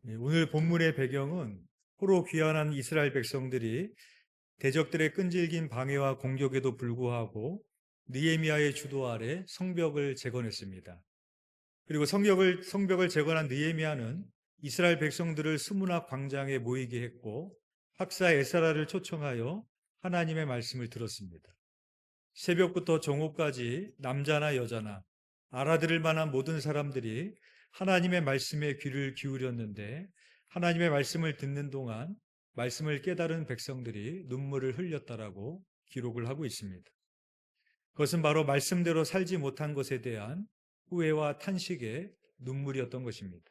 오늘 본문의 배경은 포로 귀환한 이스라엘 백성들이 대적들의 끈질긴 방해와 공격에도 불구하고 느헤미야의 주도 아래 성벽을 재건했습니다. 그리고 성벽을 재건한 느헤미야는 이스라엘 백성들을 스무나 광장에 모이게 했고 학사 에스라를 초청하여 하나님의 말씀을 들었습니다. 새벽부터 정오까지 남자나 여자나 알아들을 만한 모든 사람들이 하나님의 말씀에 귀를 기울였는데, 하나님의 말씀을 듣는 동안 말씀을 깨달은 백성들이 눈물을 흘렸다라고 기록을 하고 있습니다. 그것은 바로 말씀대로 살지 못한 것에 대한 후회와 탄식의 눈물이었던 것입니다.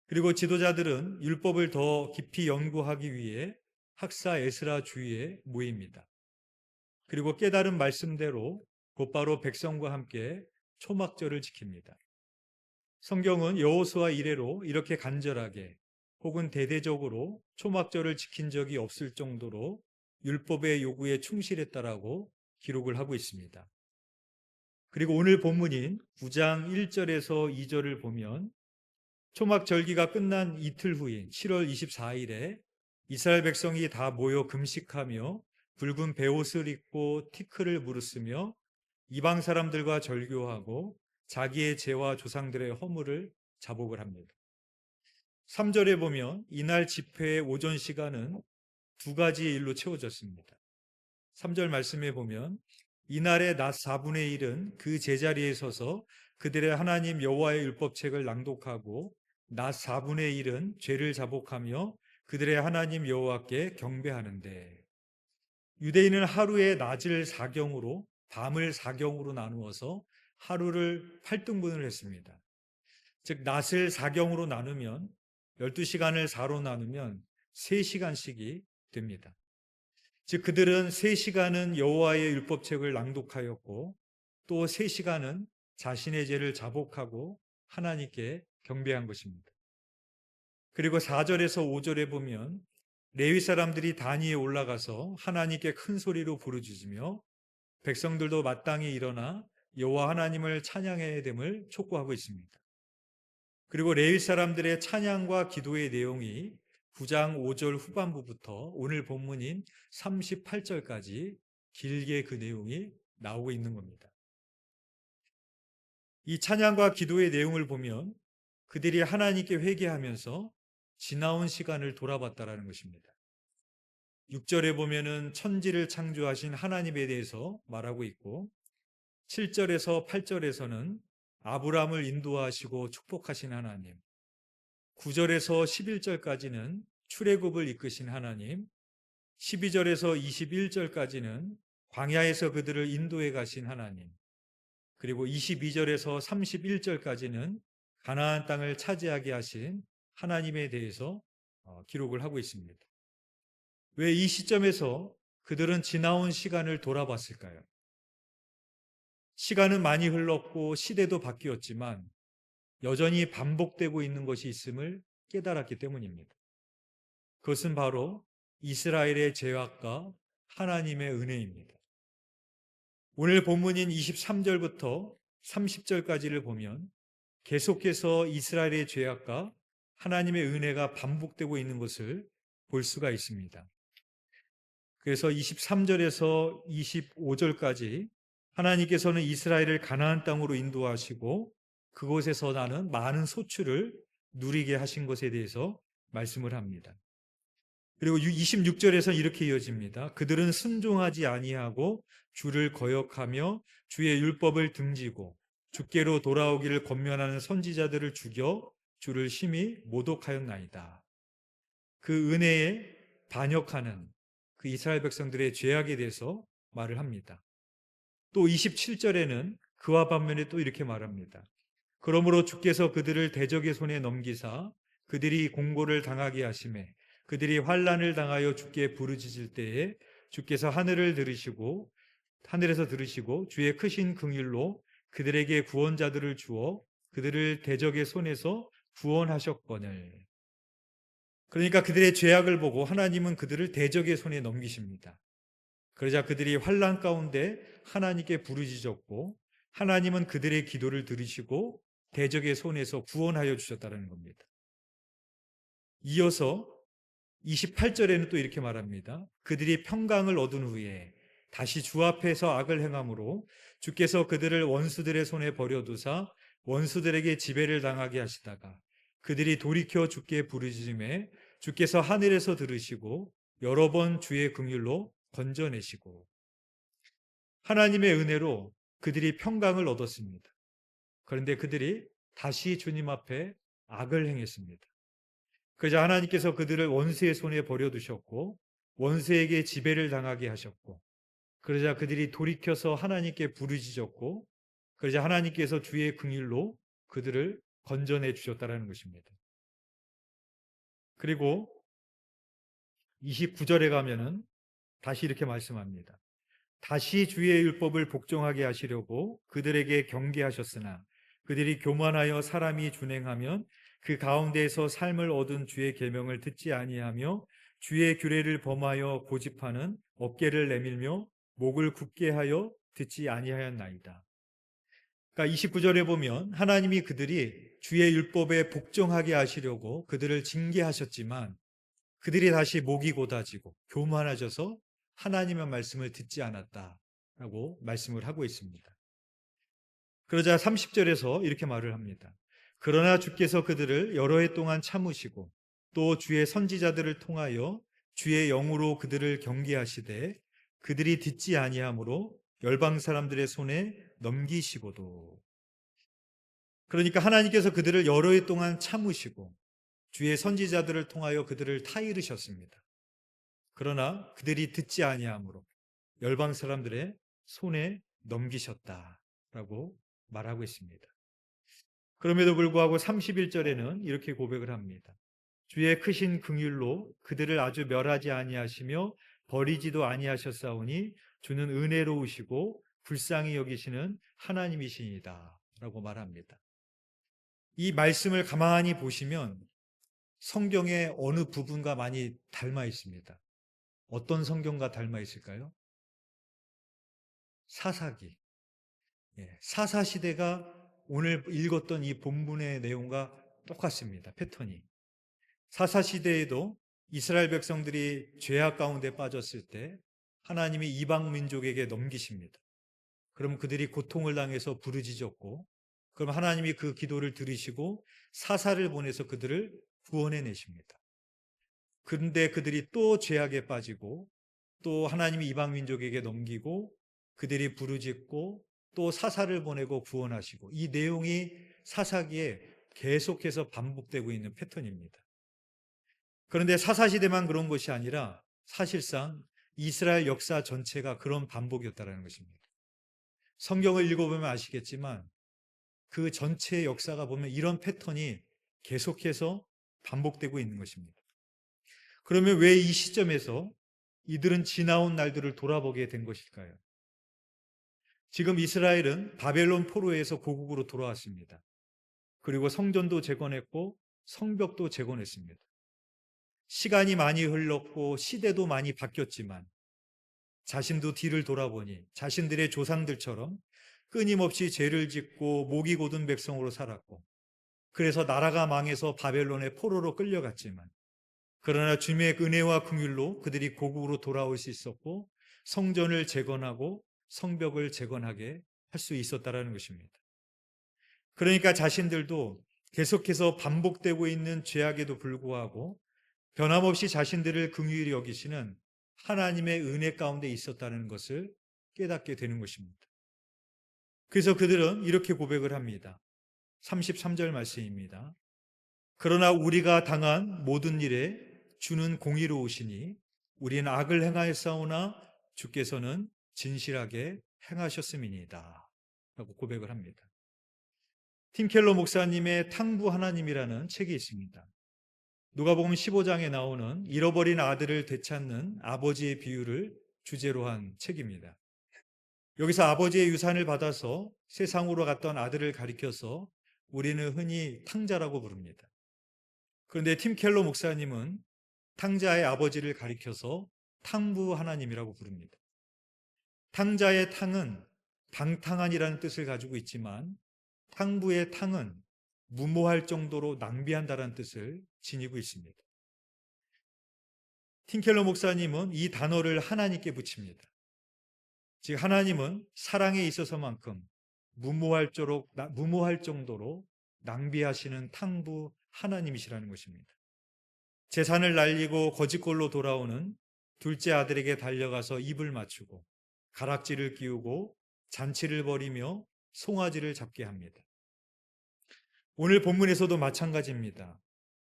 그리고 지도자들은 율법을 더 깊이 연구하기 위해 학사 에스라 주위에 모입니다. 그리고 깨달은 말씀대로 곧바로 백성과 함께 초막절을 지킵니다. 성경은 여호수아 이래로 이렇게 간절하게 혹은 대대적으로 초막절을 지킨 적이 없을 정도로 율법의 요구에 충실했다라고 기록을 하고 있습니다. 그리고 오늘 본문인 9장 1절에서 2절을 보면 초막절기가 끝난 이틀 후인 7월 24일에 이스라엘 백성이 다 모여 금식하며 붉은 베옷을 입고 티크를 무르쓰며 이방 사람들과 절교하고 자기의 죄와 조상들의 허물을 자복을 합니다. 3절에 보면 이날 집회의 오전 시간은 두 가지의 일로 채워졌습니다. 3절 말씀에 보면 이날의 낮 4분의 1은 그 제자리에 서서 그들의 하나님 여호와의 율법책을 낭독하고 낮 4분의 1은 죄를 자복하며 그들의 하나님 여호와께 경배하는데, 유대인은 하루에 낮을 4경으로 밤을 4경으로 나누어서 하루를 8등분을 했습니다. 즉 낮을 4경으로 나누면 12시간을 4로 나누면 3시간씩이 됩니다. 즉 그들은 3시간은 여호와의 율법책을 낭독하였고 또 3시간은 자신의 죄를 자복하고 하나님께 경배한 것입니다. 그리고 4절에서 5절에 보면 레위 사람들이 단위에 올라가서 하나님께 큰 소리로 부르짖으며 백성들도 마땅히 일어나 여호와 하나님을 찬양해야 됨을 촉구하고 있습니다. 그리고 레위 사람들의 찬양과 기도의 내용이 9장 5절 후반부부터 오늘 본문인 38절까지 길게 그 내용이 나오고 있는 겁니다. 이 찬양과 기도의 내용을 보면 그들이 하나님께 회개하면서 지나온 시간을 돌아봤다라는 것입니다. 6절에 보면은 천지를 창조하신 하나님에 대해서 말하고 있고 7절에서 8절에서는 아브라함을 인도하시고 축복하신 하나님, 9절에서 11절까지는 출애굽을 이끄신 하나님, 12절에서 21절까지는 광야에서 그들을 인도해 가신 하나님, 그리고 22절에서 31절까지는 가나안 땅을 차지하게 하신 하나님에 대해서 기록을 하고 있습니다. 왜 이 시점에서 그들은 지나온 시간을 돌아봤을까요? 시간은 많이 흘렀고 시대도 바뀌었지만 여전히 반복되고 있는 것이 있음을 깨달았기 때문입니다. 그것은 바로 이스라엘의 죄악과 하나님의 은혜입니다. 오늘 본문인 23절부터 30절까지를 보면 계속해서 이스라엘의 죄악과 하나님의 은혜가 반복되고 있는 것을 볼 수가 있습니다. 그래서 23절에서 25절까지 하나님께서는 이스라엘을 가나안 땅으로 인도하시고 그곳에서 나는 많은 소출을 누리게 하신 것에 대해서 말씀을 합니다. 그리고 26절에서 이렇게 이어집니다. 그들은 순종하지 아니하고 주를 거역하며 주의 율법을 등지고 주께로 돌아오기를 권면하는 선지자들을 죽여 주를 심히 모독하였나이다. 그 은혜에 반역하는 그 이스라엘 백성들의 죄악에 대해서 말을 합니다. 또 27절에는 그와 반면에 또 이렇게 말합니다. 그러므로 주께서 그들을 대적의 손에 넘기사 그들이 공고를 당하게 하심에 그들이 환난을 당하여 주께 부르짖을 때에 주께서 하늘에서 들으시고 주의 크신 긍휼로 그들에게 구원자들을 주어 그들을 대적의 손에서 구원하셨거늘. 그러니까 그들의 죄악을 보고 하나님은 그들을 대적의 손에 넘기십니다. 그러자 그들이 환난 가운데 하나님께 부르짖었고 하나님은 그들의 기도를 들으시고 대적의 손에서 구원하여 주셨다는 겁니다. 이어서 28절에는 또 이렇게 말합니다. 그들이 평강을 얻은 후에 다시 주 앞에서 악을 행함으로 주께서 그들을 원수들의 손에 버려두사 원수들에게 지배를 당하게 하시다가 그들이 돌이켜 주께 부르짖음에 주께서 하늘에서 들으시고 여러 번 주의 긍휼로 건져내시고, 하나님의 은혜로 그들이 평강을 얻었습니다. 그런데 그들이 다시 주님 앞에 악을 행했습니다. 그러자 하나님께서 그들을 원수의 손에 버려두셨고 원수에게 지배를 당하게 하셨고, 그러자 그들이 돌이켜서 하나님께 부르짖었고, 그러자 하나님께서 주의 긍휼로 그들을 건져내 주셨다는 것입니다. 그리고 29절에 가면은 다시 이렇게 말씀합니다. 다시 주의 율법을 복종하게 하시려고 그들에게 경계하셨으나 그들이 교만하여 사람이 준행하면 그 가운데에서 삶을 얻은 주의 계명을 듣지 아니하며 주의 규례를 범하여 고집하는 어깨를 내밀며 목을 굳게 하여 듣지 아니하였나이다. 그러니까 29절에 보면 하나님이 그들이 주의 율법에 복종하게 하시려고 그들을 징계하셨지만 그들이 다시 목이 곧아지고 교만해져서 하나님의 말씀을 듣지 않았다라고 말씀을 하고 있습니다. 그러자 30절에서 이렇게 말을 합니다. 그러나 주께서 그들을 여러 해 동안 참으시고 또 주의 선지자들을 통하여 주의 영으로 그들을 경계하시되 그들이 듣지 아니하므로 열방 사람들의 손에 넘기시고도. 그러니까 하나님께서 그들을 여러 해 동안 참으시고 주의 선지자들을 통하여 그들을 타이르셨습니다. 그러나 그들이 듣지 아니하므로 열방 사람들의 손에 넘기셨다라고 말하고 있습니다. 그럼에도 불구하고 31절에는 이렇게 고백을 합니다. 주의 크신 긍휼로 그들을 아주 멸하지 아니하시며 버리지도 아니하셨사오니 주는 은혜로우시고 불쌍히 여기시는 하나님이시니다 라고 말합니다. 이 말씀을 가만히 보시면 성경의 어느 부분과 많이 닮아 있습니다. 어떤 성경과 닮아 있을까요? 사사기. 사사시대가 오늘 읽었던 이 본문의 내용과 똑같습니다. 패턴이. 사사시대에도 이스라엘 백성들이 죄악 가운데 빠졌을 때 하나님이 이방 민족에게 넘기십니다. 그럼 그들이 고통을 당해서 부르짖었고, 그럼 하나님이 그 기도를 들으시고 사사를 보내서 그들을 구원해 내십니다. 그런데 그들이 또 죄악에 빠지고 또 하나님이 이방 민족에게 넘기고 그들이 부르짖고 또 사사를 보내고 구원하시고, 이 내용이 사사기에 계속해서 반복되고 있는 패턴입니다. 그런데 사사시대만 그런 것이 아니라 사실상 이스라엘 역사 전체가 그런 반복이었다는 것입니다. 성경을 읽어보면 아시겠지만 그 전체의 역사가 보면 이런 패턴이 계속해서 반복되고 있는 것입니다. 그러면 왜 이 시점에서 이들은 지나온 날들을 돌아보게 된 것일까요? 지금 이스라엘은 바벨론 포로에서 고국으로 돌아왔습니다. 그리고 성전도 재건했고 성벽도 재건했습니다. 시간이 많이 흘렀고 시대도 많이 바뀌었지만 자신도 뒤를 돌아보니 자신들의 조상들처럼 끊임없이 죄를 짓고 목이 곧은 백성으로 살았고, 그래서 나라가 망해서 바벨론의 포로로 끌려갔지만 그러나 주님의 은혜와 긍휼로 그들이 고국으로 돌아올 수 있었고 성전을 재건하고 성벽을 재건하게 할 수 있었다는 것입니다. 그러니까 자신들도 계속해서 반복되고 있는 죄악에도 불구하고 변함없이 자신들을 긍휼히 여기시는 하나님의 은혜 가운데 있었다는 것을 깨닫게 되는 것입니다. 그래서 그들은 이렇게 고백을 합니다. 33절 말씀입니다. 그러나 우리가 당한 모든 일에 주는 공의로우시니 우리는 악을 행하였사오나 주께서는 진실하게 행하셨음이니이다 라고 고백을 합니다. 팀 켈러 목사님의 탕부 하나님이라는 책이 있습니다. 누가복음 15장에 나오는 잃어버린 아들을 되찾는 아버지의 비유를 주제로 한 책입니다. 여기서 아버지의 유산을 받아서 세상으로 갔던 아들을 가리켜서 우리는 흔히 탕자라고 부릅니다. 그런데 팀 켈러 목사님은 탕자의 아버지를 가리켜서 탕부 하나님이라고 부릅니다. 탕자의 탕은 방탕한이라는 뜻을 가지고 있지만 탕부의 탕은 무모할 정도로 낭비한다는 뜻을 지니고 있습니다. 틴켈러 목사님은 이 단어를 하나님께 붙입니다. 즉 하나님은 사랑에 있어서만큼 무모할 정도로 낭비하시는 탕부 하나님이시라는 것입니다. 재산을 날리고 거짓골로 돌아오는 둘째 아들에게 달려가서 입을 맞추고 가락지를 끼우고 잔치를 벌이며 송아지를 잡게 합니다. 오늘 본문에서도 마찬가지입니다.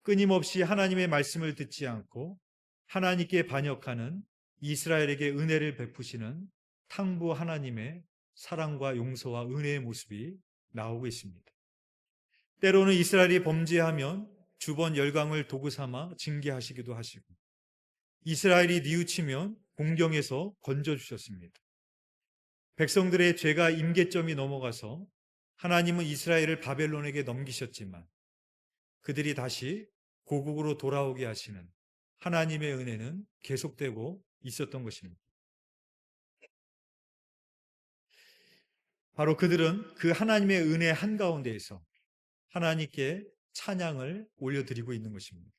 끊임없이 하나님의 말씀을 듣지 않고 하나님께 반역하는 이스라엘에게 은혜를 베푸시는 탕부 하나님의 사랑과 용서와 은혜의 모습이 나오고 있습니다. 때로는 이스라엘이 범죄하면 주번 열강을 도구 삼아 징계하시기도 하시고, 이스라엘이 뉘우치면 공경에서 건져주셨습니다. 백성들의 죄가 임계점이 넘어가서 하나님은 이스라엘을 바벨론에게 넘기셨지만 그들이 다시 고국으로 돌아오게 하시는 하나님의 은혜는 계속되고 있었던 것입니다. 바로 그들은 그 하나님의 은혜 한가운데에서 하나님께 찬양을 올려드리고 있는 것입니다.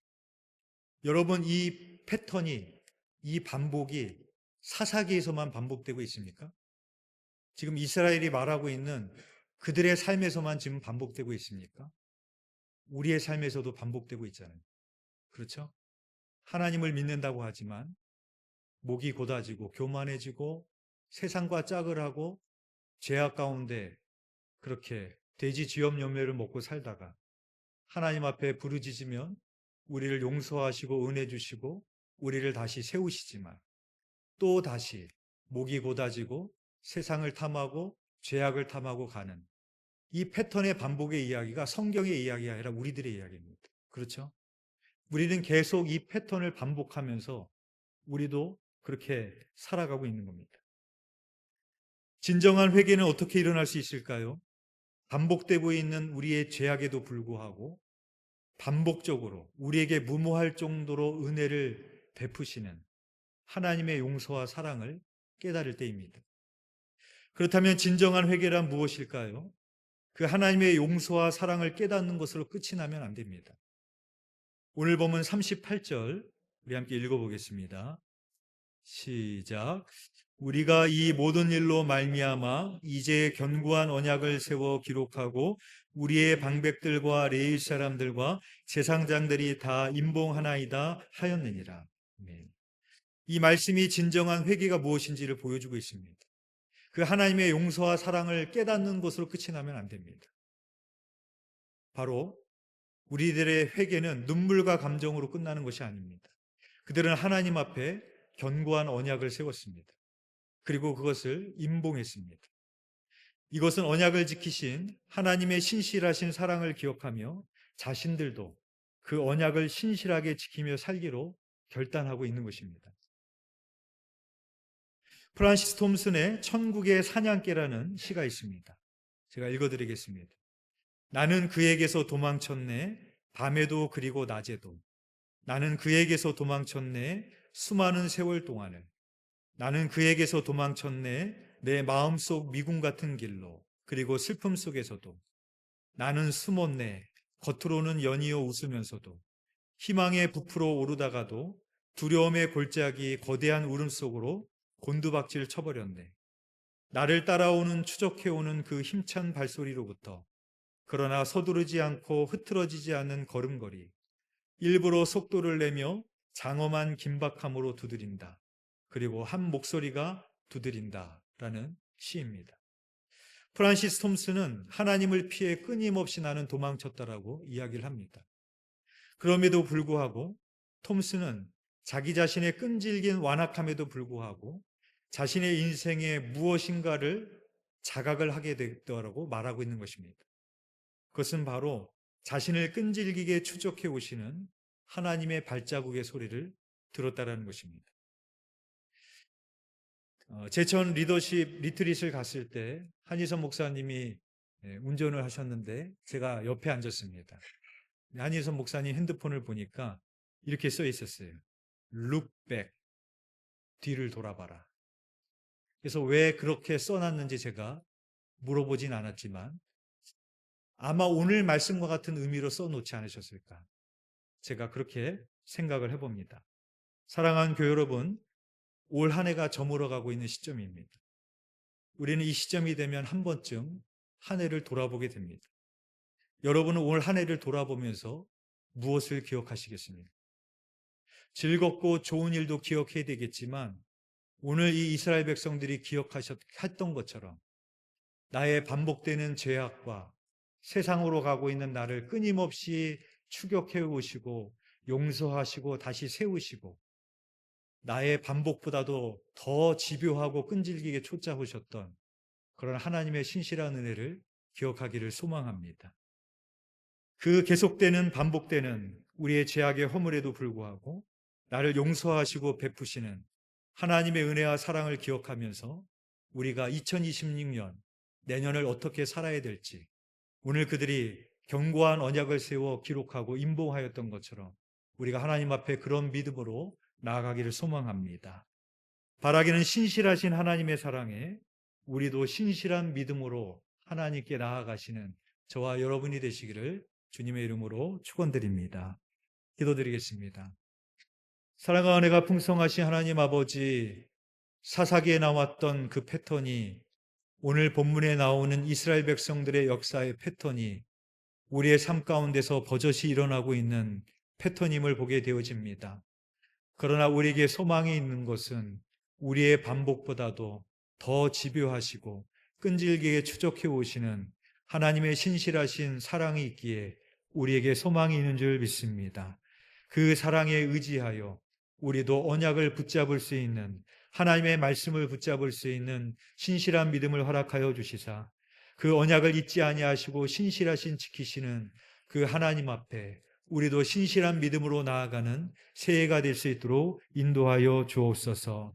여러분, 이 패턴이, 이 반복이 사사기에서만 반복되고 있습니까? 지금 이스라엘이 말하고 있는 그들의 삶에서만 지금 반복되고 있습니까? 우리의 삶에서도 반복되고 있잖아요. 그렇죠? 하나님을 믿는다고 하지만 목이 곧아지고 교만해지고 세상과 짝을 하고 죄악 가운데 그렇게 돼지 쥐염 열매를 먹고 살다가 하나님 앞에 부르짖으면 우리를 용서하시고 은혜 주시고 우리를 다시 세우시지만 또 다시 목이 곧아지고 세상을 탐하고 죄악을 탐하고 가는 이 패턴의 반복의 이야기가 성경의 이야기가 아니라 우리들의 이야기입니다. 그렇죠? 우리는 계속 이 패턴을 반복하면서 우리도 그렇게 살아가고 있는 겁니다. 진정한 회개는 어떻게 일어날 수 있을까요? 반복되고 있는 우리의 죄악에도 불구하고 반복적으로 우리에게 무모할 정도로 은혜를 베푸시는 하나님의 용서와 사랑을 깨달을 때입니다. 그렇다면 진정한 회개란 무엇일까요? 그 하나님의 용서와 사랑을 깨닫는 것으로 끝이 나면 안 됩니다. 오늘 본문 38절 우리 함께 읽어보겠습니다. 시작. 우리가 이 모든 일로 말미암아 이제 견고한 언약을 세워 기록하고 우리의 방백들과 레위 사람들과 제사장들이 다 임봉하나이다 하였느니라. 이 말씀이 진정한 회개가 무엇인지를 보여주고 있습니다. 그 하나님의 용서와 사랑을 깨닫는 것으로 끝이 나면 안 됩니다. 바로 우리들의 회개는 눈물과 감정으로 끝나는 것이 아닙니다. 그들은 하나님 앞에 견고한 언약을 세웠습니다. 그리고 그것을 임봉했습니다. 이것은 언약을 지키신 하나님의 신실하신 사랑을 기억하며 자신들도 그 언약을 신실하게 지키며 살기로 결단하고 있는 것입니다. 프란시스 톰슨의 천국의 사냥개라는 시가 있습니다. 제가 읽어드리겠습니다. 나는 그에게서 도망쳤네. 밤에도 그리고 낮에도. 나는 그에게서 도망쳤네. 수많은 세월 동안을. 나는 그에게서 도망쳤네. 내 마음속 미궁 같은 길로. 그리고 슬픔 속에서도. 나는 숨었네. 겉으로는 연이어 웃으면서도. 희망의 부풀어 오르다가도 두려움의 골짜기 거대한 울음 속으로 곤두박질 쳐버렸네. 나를 따라오는 추적해오는 그 힘찬 발소리로부터 그러나 서두르지 않고 흐트러지지 않는 걸음걸이, 일부러 속도를 내며 장엄한 긴박함으로 두드린다. 그리고 한 목소리가 두드린다 라는 시입니다. 프란시스 톰슨은 하나님을 피해 끊임없이 나는 도망쳤다라고 이야기를 합니다. 그럼에도 불구하고 톰슨은 자기 자신의 끈질긴 완악함에도 불구하고 자신의 인생에 무엇인가를 자각을 하게 됐다고 말하고 있는 것입니다. 그것은 바로 자신을 끈질기게 추적해 오시는 하나님의 발자국의 소리를 들었다라는 것입니다. 제천 리더십 리트릿을 갔을 때 한희선 목사님이 운전을 하셨는데 제가 옆에 앉았습니다. 한희선 목사님 핸드폰을 보니까 이렇게 써 있었어요. Look back. 뒤를 돌아봐라. 그래서 왜 그렇게 써놨는지 제가 물어보진 않았지만 아마 오늘 말씀과 같은 의미로 써놓지 않으셨을까. 제가 그렇게 생각을 해봅니다. 사랑하는 교회 여러분, 올 한 해가 저물어가고 있는 시점입니다. 우리는 이 시점이 되면 한 번쯤 한 해를 돌아보게 됩니다. 여러분은 올 한 해를 돌아보면서 무엇을 기억하시겠습니까? 즐겁고 좋은 일도 기억해야 되겠지만 오늘 이 이스라엘 백성들이 기억했던 것처럼 나의 반복되는 죄악과 세상으로 가고 있는 나를 끊임없이 추격해 오시고 용서하시고 다시 세우시고 나의 반복보다도 더 집요하고 끈질기게 쫓아오셨던 그런 하나님의 신실한 은혜를 기억하기를 소망합니다. 그 계속되는 반복되는 우리의 죄악의 허물에도 불구하고 나를 용서하시고 베푸시는 하나님의 은혜와 사랑을 기억하면서 우리가 2026년 내년을 어떻게 살아야 될지 오늘 그들이 견고한 언약을 세워 기록하고 임봉하였던 것처럼 우리가 하나님 앞에 그런 믿음으로 나아가기를 소망합니다. 바라기는 신실하신 하나님의 사랑에 우리도 신실한 믿음으로 하나님께 나아가시는 저와 여러분이 되시기를 주님의 이름으로 축원드립니다. 기도드리겠습니다. 사랑과 은혜가 풍성하신 하나님 아버지, 사사기에 나왔던 그 패턴이 오늘 본문에 나오는 이스라엘 백성들의 역사의 패턴이 우리의 삶 가운데서 버젓이 일어나고 있는 패턴임을 보게 되어집니다. 그러나 우리에게 소망이 있는 것은 우리의 반복보다도 더 집요하시고 끈질기게 추적해 오시는 하나님의 신실하신 사랑이 있기에 우리에게 소망이 있는 줄 믿습니다. 그 사랑에 의지하여 우리도 언약을 붙잡을 수 있는 하나님의 말씀을 붙잡을 수 있는 신실한 믿음을 허락하여 주시사 그 언약을 잊지 아니하시고 신실하신 지키시는 그 하나님 앞에 우리도 신실한 믿음으로 나아가는 새해가 될 수 있도록 인도하여 주옵소서.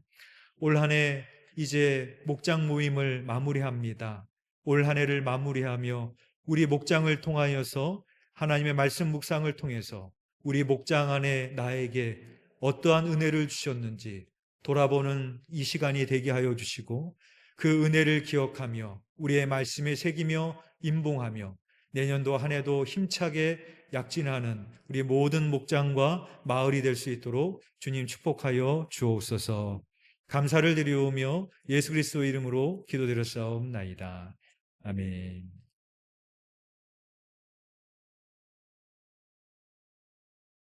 올 한 해 이제 목장 모임을 마무리합니다. 올 한 해를 마무리하며 우리 목장을 통하여서 하나님의 말씀 묵상을 통해서 우리 목장 안에 나에게 어떠한 은혜를 주셨는지 돌아보는 이 시간이 되게 하여 주시고 그 은혜를 기억하며 우리의 말씀에 새기며 임봉하며 내년도 한 해도 힘차게 약진하는 우리 모든 목장과 마을이 될 수 있도록 주님 축복하여 주옵소서. 감사를 드리오며 예수 그리스도 이름으로 기도드렸사옵나이다. 아멘.